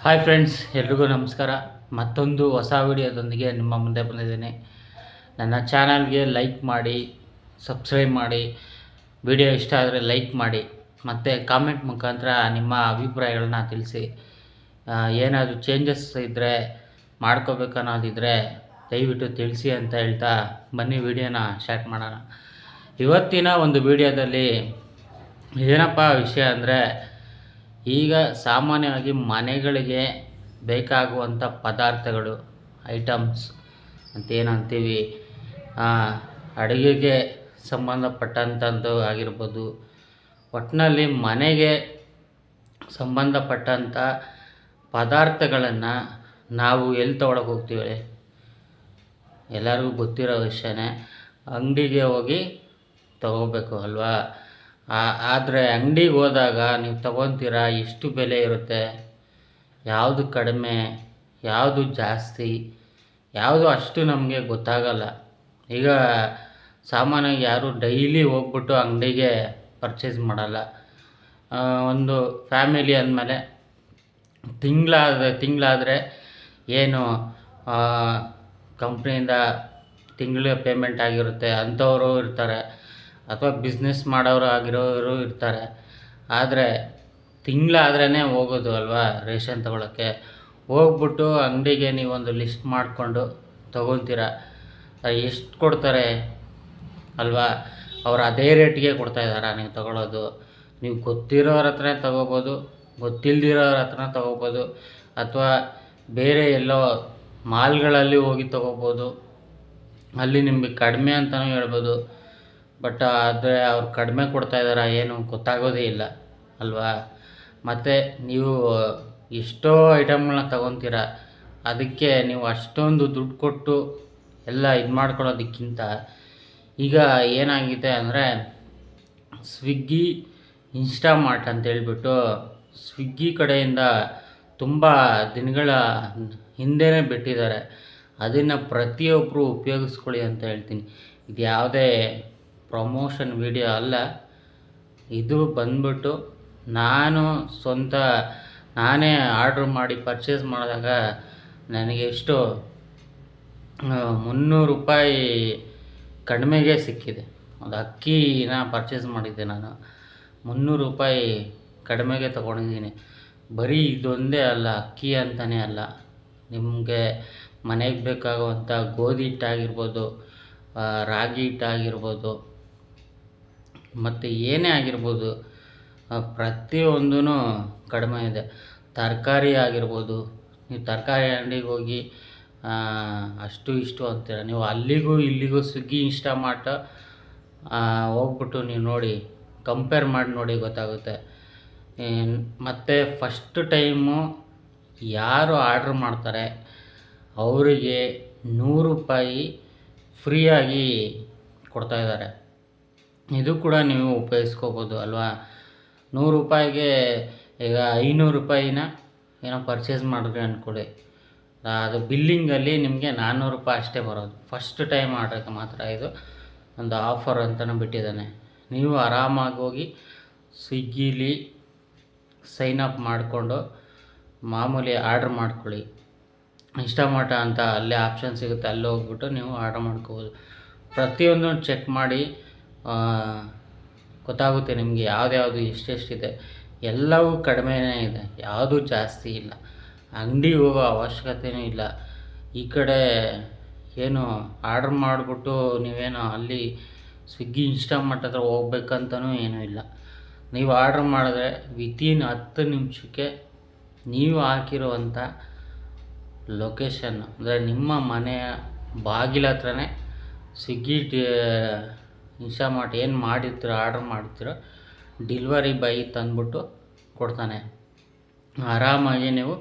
Hi friends, ಎಲ್ರಿಗೂ ನಮಸ್ಕಾರ. ಮತ್ತೊಂದು ಹೊಸ ವಿಡಿಯೋದೊಂದಿಗೆ ನಿಮ್ಮ ಮುಂದೆ ಬಂದಿದ್ದೀನಿ. ನನ್ನ ಚಾನಲ್ಗೆ ಲೈಕ್ ಮಾಡಿ, ಸಬ್ಸ್ಕ್ರೈಬ್ ಮಾಡಿ, ವಿಡಿಯೋ ಇಷ್ಟ ಆದರೆ ಲೈಕ್ ಮಾಡಿ, ಮತ್ತು ಕಾಮೆಂಟ್ ಮುಖಾಂತರ ನಿಮ್ಮ ಅಭಿಪ್ರಾಯಗಳನ್ನ ತಿಳಿಸಿ. ಏನಾದರೂ ಚೇಂಜಸ್ ಇದ್ದರೆ ಮಾಡ್ಕೋಬೇಕು ಅನ್ನೋದಿದ್ದರೆ ದಯವಿಟ್ಟು ತಿಳಿಸಿ ಅಂತ ಹೇಳ್ತಾ ಬನ್ನಿ ವಿಡಿಯೋನ ಸ್ಟಾರ್ಟ್ ಮಾಡೋಣ. ಇವತ್ತಿನ ಒಂದು ವಿಡಿಯೋದಲ್ಲಿ ಏನಪ್ಪ ವಿಷಯ ಅಂದರೆ, ಈಗ ಸಾಮಾನ್ಯವಾಗಿ ಮನೆಗಳಿಗೆ ಬೇಕಾಗುವಂಥ ಪದಾರ್ಥಗಳು, ಐಟಮ್ಸ್ ಅಂತ ಏನಂತೀವಿ, ಅಡುಗೆಗೆ ಸಂಬಂಧಪಟ್ಟಂಥದ್ದು ಆಗಿರ್ಬೋದು, ಒಟ್ಟಿನಲ್ಲಿ ಮನೆಗೆ ಸಂಬಂಧಪಟ್ಟಂಥ ಪದಾರ್ಥಗಳನ್ನು ನಾವು ಎಲ್ಲಿ ತೊಗೊಳಕ್ಕೆ ಹೋಗ್ತೀವಿ? ಎಲ್ಲರಿಗೂ ಗೊತ್ತಿರೋ ವಿಷಯನೇ, ಅಂಗಡಿಗೆ ಹೋಗಿ ತಗೋಬೇಕು ಅಲ್ವಾ. ಆದರೆ ಅಂಗಡಿಗೆ ಹೋದಾಗ ನೀವು ತೊಗೊತೀರಾ, ಎಷ್ಟು ಬೆಲೆ ಇರುತ್ತೆ, ಯಾವುದು ಕಡಿಮೆ, ಯಾವುದು ಜಾಸ್ತಿ, ಯಾವುದು ಅಷ್ಟು ನಮಗೆ ಗೊತ್ತಾಗಲ್ಲ. ಈಗ ಸಾಮಾನ್ಯವಾಗಿ ಯಾರು ಡೈಲಿ ಹೋಗ್ಬಿಟ್ಟು ಅಂಗಡಿಗೆ ಪರ್ಚೇಸ್ ಮಾಡಲ್ಲ. ಒಂದು ಫ್ಯಾಮಿಲಿ ಅಂದಮೇಲೆ ತಿಂಗಳಾದರೆ ಏನು ಕಂಪ್ನಿಯಿಂದ ತಿಂಗಳ ಪೇಮೆಂಟ್ ಆಗಿರುತ್ತೆ ಅಂಥವರು ಇರ್ತಾರೆ, ಅಥವಾ ಬಿಸ್ನೆಸ್ ಮಾಡೋರು ಆಗಿರೋರು ಇರ್ತಾರೆ. ಆದರೆ ತಿಂಗಳಾದ್ರೇ ಹೋಗೋದು ಅಲ್ವಾ ರೇಷನ್ ತೊಗೊಳಕ್ಕೆ. ಹೋಗ್ಬಿಟ್ಟು ಅಂಗಡಿಗೆ ನೀವೊಂದು ಲಿಸ್ಟ್ ಮಾಡಿಕೊಂಡು ತೊಗೊತೀರ, ಎಷ್ಟು ಕೊಡ್ತಾರೆ ಅಲ್ವಾ, ಅವ್ರು ಅದೇ ರೇಟ್ಗೆ ಕೊಡ್ತಾಯಿದ್ದಾರಾ ನೀವು ತೊಗೊಳ್ಳೋದು? ನೀವು ಗೊತ್ತಿರೋರ ಹತ್ರನೇ ತೊಗೋಬೋದು, ಗೊತ್ತಿಲ್ಲದಿರೋರ ಹತ್ರನೇ ತೊಗೋಬೋದು, ಅಥವಾ ಬೇರೆ ಎಲ್ಲೋ ಮಾಲ್ಗಳಲ್ಲಿ ಹೋಗಿ ತೊಗೋಬೋದು. ಅಲ್ಲಿ ನಿಮಗೆ ಕಡಿಮೆ ಅಂತಲೂ ಹೇಳ್ಬೋದು. ಬಟ್ ಆದರೆ ಅವ್ರು ಕಡಿಮೆ ಕೊಡ್ತಾಯಿದ್ದಾರಾ ಏನು ಗೊತ್ತಾಗೋದೇ ಇಲ್ಲ ಅಲ್ವಾ. ಮತ್ತು ನೀವು ಎಷ್ಟೋ ಐಟಮ್ಗಳನ್ನ ತೊಗೊತೀರ, ಅದಕ್ಕೆ ನೀವು ಅಷ್ಟೊಂದು ದುಡ್ಡು ಕೊಟ್ಟು ಎಲ್ಲ ಇದು ಮಾಡ್ಕೊಳ್ಳೋದಕ್ಕಿಂತ ಈಗ ಏನಾಗಿದೆ ಅಂದರೆ, ಸ್ವಿಗ್ಗಿ, ಇನ್ಸ್ಟಾಮಾರ್ಟ್ ಅಂತೇಳ್ಬಿಟ್ಟು ಸ್ವಿಗ್ಗಿ ಕಡೆಯಿಂದ ತುಂಬ ದಿನಗಳ ಹಿಂದೆಯೇ ಬಿಟ್ಟಿದ್ದಾರೆ. ಅದನ್ನು ಪ್ರತಿಯೊಬ್ಬರು ಉಪಯೋಗಿಸ್ಕೊಳ್ಳಿ ಅಂತ ಹೇಳ್ತೀನಿ. ಇದು ಯಾವುದೇ ಪ್ರಮೋಷನ್ ವಿಡಿಯೋ ಅಲ್ಲ, ಇದು ಬಂದ್ಬಿಟ್ಟು ನಾನೇ ಆರ್ಡ್ರ್ ಮಾಡಿ ಪರ್ಚೇಸ್ ಮಾಡಿದಾಗ ನನಗೆ ಎಷ್ಟು 300 ರೂಪಾಯಿ ಕಡಿಮೆಗೆ ಸಿಕ್ಕಿದೆ. ಒಂದು ಅಕ್ಕಿನ ಪರ್ಚೇಸ್ ಮಾಡಿದ್ದೆ ನಾನು, 300 ರೂಪಾಯಿ ಕಡಿಮೆಗೆ ತೊಗೊಂಡಿದ್ದೀನಿ. ಬರೀ ಇದೊಂದೇ ಅಲ್ಲ, ಅಕ್ಕಿ ಅಂತಲೇ ಅಲ್ಲ, ನಿಮಗೆ ಮನೆಗೆ ಬೇಕಾಗುವಂಥ ಗೋಧಿ ಹಿಟ್ಟಾಗಿರ್ಬೋದು, ರಾಗಿ ಹಿಟ್ಟಾಗಿರ್ಬೋದು, ಮತ್ತು ಏನೇ ಆಗಿರ್ಬೋದು, ಪ್ರತಿಯೊಂದೂ ಕಡಿಮೆ ಇದೆ. ತರಕಾರಿ ಆಗಿರ್ಬೋದು, ನೀವು ತರಕಾರಿ ಅಂಗಡಿಗೆ ಹೋಗಿ ಅಷ್ಟು ಇಷ್ಟು ಅಂತೀರ, ನೀವು ಅಲ್ಲಿಗೂ ಇಲ್ಲಿಗೂ ಸ್ವಿಗ್ಗಿ, ಇನ್ಸ್ಟಾಮಾರ್ಟ್ ಹೋಗ್ಬಿಟ್ಟು ನೀವು ನೋಡಿ, ಕಂಪೇರ್ ಮಾಡಿ ನೋಡಿ, ಗೊತ್ತಾಗುತ್ತೆ. ಮತ್ತು ಫಸ್ಟ್ ಟೈಮು ಯಾರು ಆರ್ಡ್ರ್ ಮಾಡ್ತಾರೆ ಅವರಿಗೆ 100 ರೂಪಾಯಿ ಫ್ರೀಯಾಗಿ ಕೊಡ್ತಾಯಿದ್ದಾರೆ. ಇದು ಕೂಡ ನೀವು ಉಪಯೋಗಿಸ್ಕೋಬೋದು ಅಲ್ವಾ. 100 ರೂಪಾಯಿಗೆ ಈಗ 500 ರೂಪಾಯಿನ ಏನೋ ಪರ್ಚೇಸ್ ಮಾಡಿದ್ರೆ ಅಂದ್ಕೊಳ್ಳಿ, ಅದು ಬಿಲ್ಲಿಂಗಲ್ಲಿ ನಿಮಗೆ 400 ರೂಪಾಯಿ ಅಷ್ಟೇ ಬರೋದು. ಫಸ್ಟ್ ಟೈಮ್ ಆರ್ಡ್ರಿಗೆ ಮಾತ್ರ ಇದು ಒಂದು ಆಫರ್ ಅಂತಲೂ ಬಿಟ್ಟಿದ್ದಾನೆ. ನೀವು ಆರಾಮಾಗಿ ಹೋಗಿ ಸ್ವಿಗ್ಗಿಲಿ ಸೈನ್ ಅಪ್ ಮಾಡಿಕೊಂಡು ಮಾಮೂಲಿ ಆರ್ಡ್ರ್ ಮಾಡ್ಕೊಳ್ಳಿ. ಇನ್ಸ್ಟಾಮಾರ್ಟ್ ಅಂತ ಅಲ್ಲೇ ಆಪ್ಷನ್ ಸಿಗುತ್ತೆ, ಅಲ್ಲಿ ಹೋಗ್ಬಿಟ್ಟು ನೀವು ಆರ್ಡ್ರ್ ಮಾಡ್ಕೋಬೋದು. ಪ್ರತಿಯೊಂದು ಚೆಕ್ ಮಾಡಿ ಗೊತ್ತಾಗುತ್ತೆ ನಿಮಗೆ ಯಾವ್ದು ಎಷ್ಟೆಷ್ಟಿದೆ. ಎಲ್ಲವೂ ಕಡಿಮೆನೇ ಇದೆ, ಯಾವುದೂ ಜಾಸ್ತಿ ಇಲ್ಲ. ಅಂಗಡಿಗೆ ಹೋಗೋ ಅವಶ್ಯಕತೆಯೂ ಇಲ್ಲ. ಈ ಕಡೆ ಏನು ಆರ್ಡ್ರ್ ಮಾಡಿಬಿಟ್ಟು ನೀವೇನು ಅಲ್ಲಿ ಸ್ವಿಗ್ಗಿ, ಇನ್ಸ್ಟಾಮಾರ್ಟ್ ಹತ್ರ ಹೋಗ್ಬೇಕಂತನೂ ಏನೂ ಇಲ್ಲ. ನೀವು ಆರ್ಡ್ರ್ ಮಾಡಿದ್ರೆ ವಿತಿನ್ 10 ನಿಮಿಷಕ್ಕೆ ನೀವು ಹಾಕಿರುವಂಥ ಲೊಕೇಶನ್, ಅಂದರೆ ನಿಮ್ಮ ಮನೆಯ ಬಾಗಿಲ ಹತ್ರನೇ ಸ್ವಿಗ್ಗಿ, ಇನ್ಸ್ಟಾಮಾರ್ಟ್ ಏನು ಮಾಡಿರ್ತೀರೋ, ಆರ್ಡ್ರ್ ಮಾಡ್ತೀರೋ, ಡೆಲಿವರಿ ಬಾಯ್ ತಂದುಬಿಟ್ಟು ಕೊಡ್ತಾನೆ. ಆರಾಮಾಗಿ ನೀವು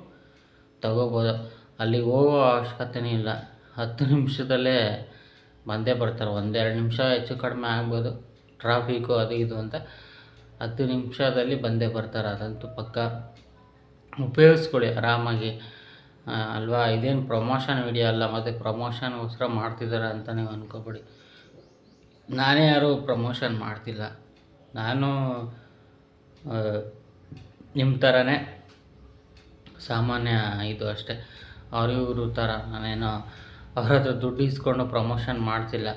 ತಗೋಬೋದು. ಅಲ್ಲಿಗೆ ಹೋಗೋ ಅವಶ್ಯಕತೆಯೂ ಇಲ್ಲ. 10 ನಿಮಿಷದಲ್ಲೇ ಬಂದೇ ಬರ್ತಾರೆ. 1-2 ನಿಮಿಷ ಹೆಚ್ಚು ಕಡಿಮೆ ಆಗ್ಬೋದು, ಟ್ರಾಫಿಕ್ಕು ಅದು ಇದು ಅಂತ. 10 ನಿಮಿಷದಲ್ಲಿ ಬಂದೇ ಬರ್ತಾರೆ, ಅದಂತೂ ಪಕ್ಕ. ಉಪಯೋಗಿಸ್ಕೊಳ್ಳಿ ಆರಾಮಾಗಿ ಅಲ್ವಾ. ಇದೇನು ಪ್ರಮೋಷನ್ ವಿಡಿಯೋ ಅಲ್ಲ, ಮತ್ತು ಪ್ರಮೋಷನ್ಗೋಸ್ಕರ ಮಾಡ್ತಿದ್ದಾರೆ ಅಂತ ನೀವು ಅಂದ್ಕೋಬೇಡಿ. ನಾನೇ ಯಾರೂ ಪ್ರಮೋಷನ್ ಮಾಡ್ತಿಲ್ಲ, ನಾನು ನಿಮ್ಮ ಥರನೇ ಸಾಮಾನ್ಯ ಇದು ಅಷ್ಟೇ. ಇವರು ಥರ ನಾನೇನೋ ಅವ್ರ ಹತ್ರ ದುಡ್ಡು ಇಸ್ಕೊಂಡು ಪ್ರಮೋಷನ್ ಮಾಡ್ತಿಲ್ಲ.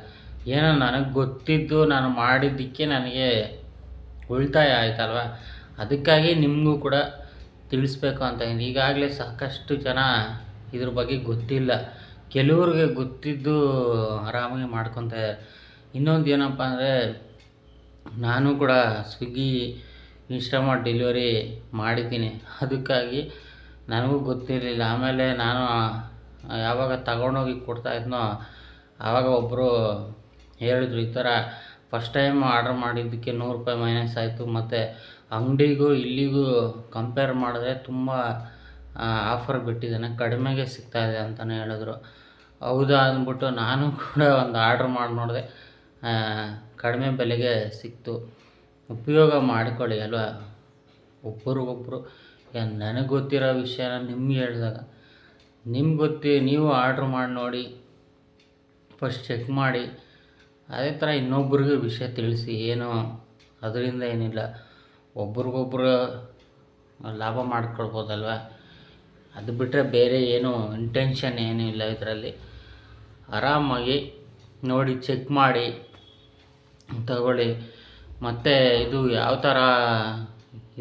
ಏನೋ ನನಗೆ ಗೊತ್ತಿದ್ದು ನಾನು ಮಾಡಿದ್ದಕ್ಕೆ ನನಗೆ ಉಳಿತಾಯ ಆಯ್ತಲ್ವ, ಅದಕ್ಕಾಗಿ ನಿಮಗೂ ಕೂಡ ತಿಳಿಸ್ಬೇಕು ಅಂತ ಇದ್ದೀನಿ. ಈಗಾಗಲೇ ಸಾಕಷ್ಟು ಜನ ಇದ್ರ ಬಗ್ಗೆ ಗೊತ್ತಿಲ್ಲ, ಕೆಲವ್ರಿಗೆ ಗೊತ್ತಿದ್ದು ಆರಾಮಾಗಿ ಮಾಡ್ಕೊತಾರೆ. ಇನ್ನೊಂದು ಏನಪ್ಪ ಅಂದರೆ, ನಾನು ಕೂಡ ಸ್ವಿಗ್ಗಿ, ಇನ್ಸ್ಟಾಮಾರ್ಟ್ ಡೆಲಿವರಿ ಮಾಡಿದ್ದೀನಿ. ಅದಕ್ಕಾಗಿ ನನಗೂ ಗೊತ್ತಿರಲಿಲ್ಲ. ಆಮೇಲೆ ನಾನು ಯಾವಾಗ ತಗೊಂಡೋಗಿ ಕೊಡ್ತಾಯಿದ್ನೋ ಆವಾಗ ಒಬ್ಬರು ಹೇಳಿದ್ರು, ಈ ಥರ ಫಸ್ಟ್ ಟೈಮ್ ಆರ್ಡ್ರ್ ಮಾಡಿದ್ದಕ್ಕೆ ₹100 ಮೈನಸ್ ಆಯಿತು, ಮತ್ತು ಅಂಗಡಿಗೂ ಇಲ್ಲಿಗೂ ಕಂಪೇರ್ ಮಾಡಿದ್ರೆ ತುಂಬ ಆಫರ್ ಬಿಟ್ಟಿದ್ದಾನೆ, ಕಡಿಮೆಗೆ ಸಿಗ್ತಾಯಿದೆ ಅಂತಲೇ ಹೇಳಿದ್ರು. ಹೌದಾ ಅಂದ್ಬಿಟ್ಟು ನಾನು ಕೂಡ ಒಂದು ಆರ್ಡ್ರ್ ಮಾಡಿ ನೋಡಿದೆ, ಕಡಿಮೆ ಬೆಲೆಗೆ ಸಿಕ್ತು. ಉಪಯೋಗ ಮಾಡಿಕೊಳ್ಳಿ ಅಲ್ವಾ. ಒಬ್ಬರಿಗೊಬ್ಬರು ನನಗೆ ಗೊತ್ತಿರೋ ವಿಷಯನ ನಿಮ್ಗೆ ಹೇಳಿದಾಗ ನಿಮ್ಗೆ ನೀವು ಆರ್ಡ್ರ್ ಮಾಡಿ ನೋಡಿ, ಫಸ್ಟ್ ಚೆಕ್ ಮಾಡಿ, ಅದೇ ಥರ ಇನ್ನೊಬ್ರಿಗೆ ವಿಷಯ ತಿಳಿಸಿ. ಏನು ಅದರಿಂದ ಏನಿಲ್ಲ, ಒಬ್ರಿಗೊಬ್ರು ಲಾಭ ಮಾಡ್ಕೊಳ್ಬೋದಲ್ವ. ಅದು ಬಿಟ್ಟರೆ ಬೇರೆ ಏನು ಇಂಟೆನ್ಷನ್ ಏನೂ ಇಲ್ಲ ಇದರಲ್ಲಿ. ಆರಾಮಾಗಿ ನೋಡಿ, ಚೆಕ್ ಮಾಡಿ ತಗೊಳ್ಳಿ. ಮತ್ತು ಇದು ಯಾವ ಥರ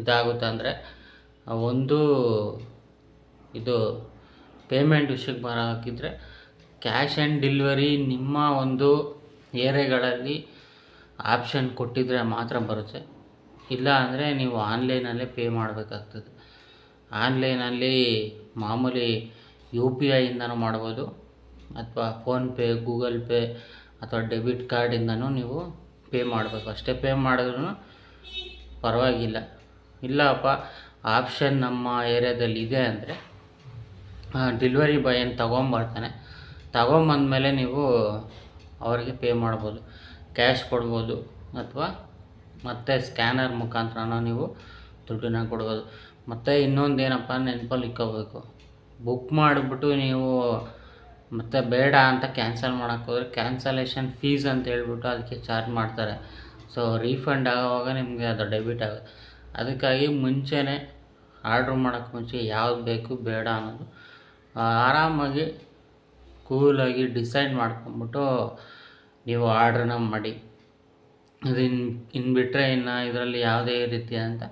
ಇದಾಗುತ್ತೆ ಅಂದರೆ, ಒಂದು ಇದು ಪೇಮೆಂಟ್ ವಿಷಯಕ್ಕೆ ಬರೋಕ್ಕಿದ್ರೆ ಕ್ಯಾಶ್ ಆ್ಯಂಡ್ ಡೆಲಿವರಿ ನಿಮ್ಮ ಒಂದು ಏರಿಯಾಗಳಲ್ಲಿ ಆಪ್ಷನ್ ಕೊಟ್ಟಿದ್ದರೆ ಮಾತ್ರ ಬರುತ್ತೆ. ಇಲ್ಲ ಅಂದರೆ ನೀವು ಆನ್ಲೈನಲ್ಲೇ ಪೇ ಮಾಡಬೇಕಾಗ್ತದೆ. ಆನ್ಲೈನಲ್ಲಿ ಮಾಮೂಲಿ UPIಯಿಂದನೂ ಮಾಡ್ಬೋದು, ಅಥವಾ ಫೋನ್ಪೇ, ಗೂಗಲ್ ಪೇ ಅಥವಾ ಡೆಬಿಟ್ ಕಾರ್ಡಿಂದನೂ ನೀವು ಪೇ ಮಾಡಬೇಕು. ಅಷ್ಟೇ ಪೇ ಮಾಡಿದ್ರೂ ಪರವಾಗಿಲ್ಲ. ಇಲ್ಲಪ್ಪ ಆಪ್ಷನ್ ನಮ್ಮ ಏರಿಯಾದಲ್ಲಿ ಇದೆ ಅಂದರೆ ಡೆಲಿವರಿ ಬಾಯ್ ಏನು ತೊಗೊಂಬರ್ತಾನೆ, ತೊಗೊಂಬಂದಮೇಲೆ ನೀವು ಅವರಿಗೆ ಪೇ ಮಾಡ್ಬೋದು, ಕ್ಯಾಶ್ ಕೊಡ್ಬೋದು, ಅಥವಾ ಮತ್ತು ಸ್ಕ್ಯಾನರ್ ಮುಖಾಂತರನೂ ನೀವು ದುಡ್ಡನ್ನು ಕೊಡ್ಬೋದು. ಮತ್ತು ಇನ್ನೊಂದು ಏನಪ್ಪ ನೆನಪಲ್ಲಿ ಇಟ್ಕೋಬೇಕು, ಬುಕ್ ಮಾಡಿಬಿಟ್ಟು ನೀವು ಮತ್ತು ಬೇಡ ಅಂತ ಕ್ಯಾನ್ಸಲ್ ಮಾಡೋಕ್ಕೋದ್ರೆ ಕ್ಯಾನ್ಸಲೇಷನ್ ಫೀಸ್ ಅಂತ ಹೇಳ್ಬಿಟ್ಟು ಅದಕ್ಕೆ ಚಾರ್ಜ್ ಮಾಡ್ತಾರೆ. ಸೊ ರೀಫಂಡ್ ಆಗೋವಾಗ ನಿಮಗೆ ಅದು ಡೆಬಿಟ್ ಆಗುತ್ತೆ. ಅದಕ್ಕಾಗಿ ಮುಂಚೆನೇ ಆರ್ಡ್ರ್ ಮಾಡೋಕ್ಕೆ ಮುಂಚೆ ಯಾವ್ದು ಬೇಕು ಬೇಡ ಅನ್ನೋದು ಆರಾಮಾಗಿ ಕೂಲಾಗಿ ಡಿಸೈಡ್ ಮಾಡ್ಕೊಂಬಿಟ್ಟು ನೀವು ಆರ್ಡ್ರನ್ನ ಮಾಡಿ. ಅದು ಇನ್ನು ಬಿಟ್ಟರೆ ಇನ್ನು ಇದರಲ್ಲಿ ಯಾವುದೇ ರೀತಿಯಾದಂಥ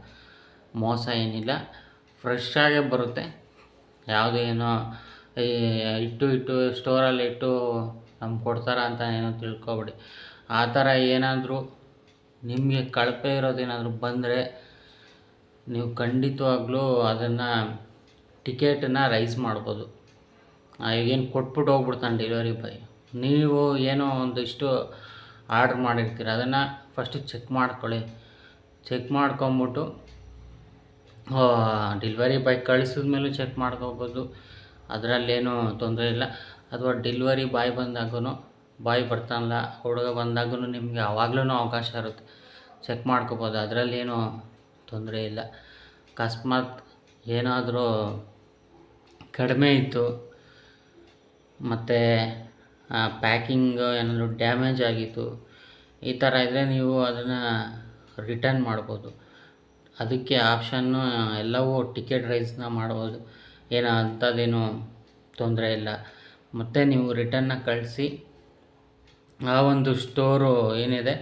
ಮೋಸ ಏನಿಲ್ಲ, ಫ್ರೆಶ್ಶಾಗೇ ಬರುತ್ತೆ. ಯಾವುದೇ ಏನೋ ಇಟ್ಟು ಸ್ಟೋರಲ್ಲಿ ಇಟ್ಟು ನಮ್ಗೆ ಕೊಡ್ತಾರ ಅಂತ ಏನೋ ತಿಳ್ಕೊಬೇಡಿ. ಆ ಥರ ಏನಾದರೂ ನಿಮಗೆ ಕಳಪೆ ಇರೋದೇನಾದರೂ ಬಂದರೆ ನೀವು ಖಂಡಿತವಾಗ್ಲೂ ಅದನ್ನು ಟಿಕೆಟನ್ನು ರೈಸ್ ಮಾಡ್ಬೋದು. ಈಗೇನು ಕೊಟ್ಬಿಟ್ಟು ಹೋಗ್ಬಿಡ್ತಾನೆ ಡೆಲಿವರಿ ಬಾಯ್. ನೀವು ಏನೋ ಒಂದಿಷ್ಟು ಆರ್ಡ್ರ್ ಮಾಡಿರ್ತೀರ, ಅದನ್ನು ಫಸ್ಟು ಚೆಕ್ ಮಾಡ್ಕೊಳ್ಳಿ. ಚೆಕ್ ಮಾಡ್ಕೊಂಬಿಟ್ಟು ಡೆಲಿವರಿ ಬಾಯ್ ಕಳಿಸಿದ ಮೇಲೂ ಚೆಕ್ ಮಾಡ್ಕೋಬೋದು, ಅದರಲ್ಲೇನೂ ತೊಂದರೆ ಇಲ್ಲ. ಅಥವಾ ಡೆಲಿವರಿ ಬಾಯ್ ಬಂದಾಗೂ, ಬಾಯ್ ಬರ್ತಾನಲ್ಲ ಹುಡುಗ ಬಂದಾಗೂ ನಿಮಗೆ ಆವಾಗಲೂ ಅವಕಾಶ ಇರುತ್ತೆ, ಚೆಕ್ ಮಾಡ್ಕೋಬೋದು, ಅದರಲ್ಲೇನೂ ತೊಂದರೆ ಇಲ್ಲ. ಅಕಸ್ಮಾತ್ ಏನಾದರೂ ಕಡಿಮೆ ಇತ್ತು ಮತ್ತು ಪ್ಯಾಕಿಂಗ್ ಏನಾದರೂ ಡ್ಯಾಮೇಜ್ ಆಗಿತ್ತು, ಈ ಥರ ಇದ್ದರೆ ನೀವು ಅದನ್ನು ರಿಟರ್ನ್ ಮಾಡ್ಬೋದು. ಅದಕ್ಕೆ ಆಪ್ಷನ್ನು ಎಲ್ಲವೂ ಟಿಕೆಟ್ ರೈಸ್ನ ಮಾಡ್ಬೋದು, ಏನೋ ಅಂಥದ್ದೇನು ತೊಂದರೆ ಇಲ್ಲ. ಮತ್ತು ನೀವು ರಿಟರ್ನ್ನ ಕಳಿಸಿ ಆ ಒಂದು ಸ್ಟೋರು ಏನಿದೆ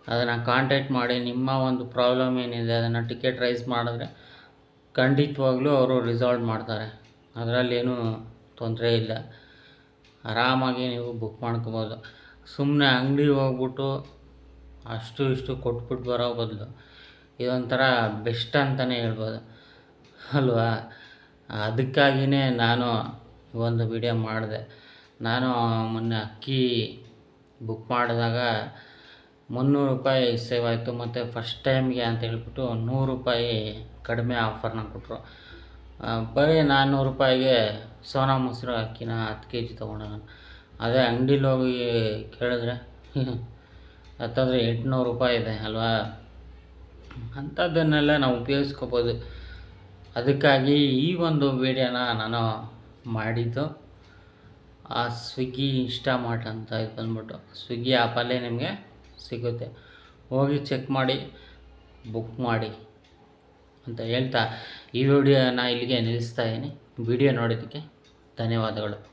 ಅದನ್ನು ಕಾಂಟ್ಯಾಕ್ಟ್ ಮಾಡಿ, ನಿಮ್ಮ ಒಂದು ಪ್ರಾಬ್ಲಮ್ ಏನಿದೆ ಅದನ್ನು ಟಿಕೆಟ್ ರೈಸ್ ಮಾಡಿದ್ರೆ ಖಂಡಿತವಾಗ್ಲೂ ಅವರು ರಿಸಾಲ್ವ್ ಮಾಡ್ತಾರೆ, ಅದರಲ್ಲೇನೂ ತೊಂದರೆ ಇಲ್ಲ. ಆರಾಮಾಗಿ ನೀವು ಬುಕ್ ಮಾಡ್ಕೋಬೋದು. ಸುಮ್ಮನೆ ಅಂಗಡಿಗೆ ಹೋಗ್ಬಿಟ್ಟು ಅಷ್ಟು ಇಷ್ಟು ಕೊಟ್ಬಿಟ್ಟು ಬರೋ ಬದಲು ಇದೊಂಥರ ಬೆಸ್ಟ್ ಅಂತಲೇ ಹೇಳ್ಬೋದು ಅಲ್ವಾ. ಅದಕ್ಕಾಗಿಯೇ ನಾನು ಒಂದು ವಿಡಿಯೋ ಮಾಡಿದೆ. ನಾನು ಮೊನ್ನೆ ಅಕ್ಕಿ ಬುಕ್ ಮಾಡಿದಾಗ ₹300 ಸೇವ್ ಆಯಿತು. ಮತ್ತು ಫಸ್ಟ್ ಟೈಮ್ಗೆ ಅಂತ ಹೇಳ್ಬಿಟ್ಟು ₹100 ಕಡಿಮೆ ಆಫರ್ನ ಕೊಟ್ಟರು. ಬರೀ ₹400ಗೆ ಸೋನಾ ಮೊಸರು ಅಕ್ಕಿನ 10 kg ತೊಗೊಂಡೆ ನಾನು. ಅದೇ ಅಂಗಡೀಲಿ ಹೋಗಿ ಕೇಳಿದ್ರೆ ಹತ್ತಂದರೆ ₹800 ಇದೆ ಅಲ್ವಾ. ಅಂಥದ್ದನ್ನೆಲ್ಲ ನಾವು ಉಪಯೋಗಿಸ್ಕೋಬೋದು. ಅದಕ್ಕಾಗಿ ಈ ಒಂದು ವಿಡಿಯೋನ ನಾನು ಮಾಡಿದ್ದು. ಆ ಸ್ವಿಗ್ಗಿ, ಇನ್ಸ್ಟಾಮಾರ್ಟ್ ಅಂತ ಇದು ಬಂದ್ಬಿಟ್ಟು ಸ್ವಿಗ್ಗಿ ಆ್ಯಪಲ್ಲೇ ನಿಮಗೆ ಸಿಗುತ್ತೆ, ಹೋಗಿ ಚೆಕ್ ಮಾಡಿ ಬುಕ್ ಮಾಡಿ. ಅಂತ ಹೇಳ್ತಾ ಈ ವಿಡಿಯೋನ ಇಲ್ಲಿಗೆ ನಿಲ್ಲಿಸ್ತಾ ಇದ್ದೀನಿ. ವಿಡಿಯೋ ನೋಡೋದಕ್ಕೆ ಧನ್ಯವಾದಗಳು.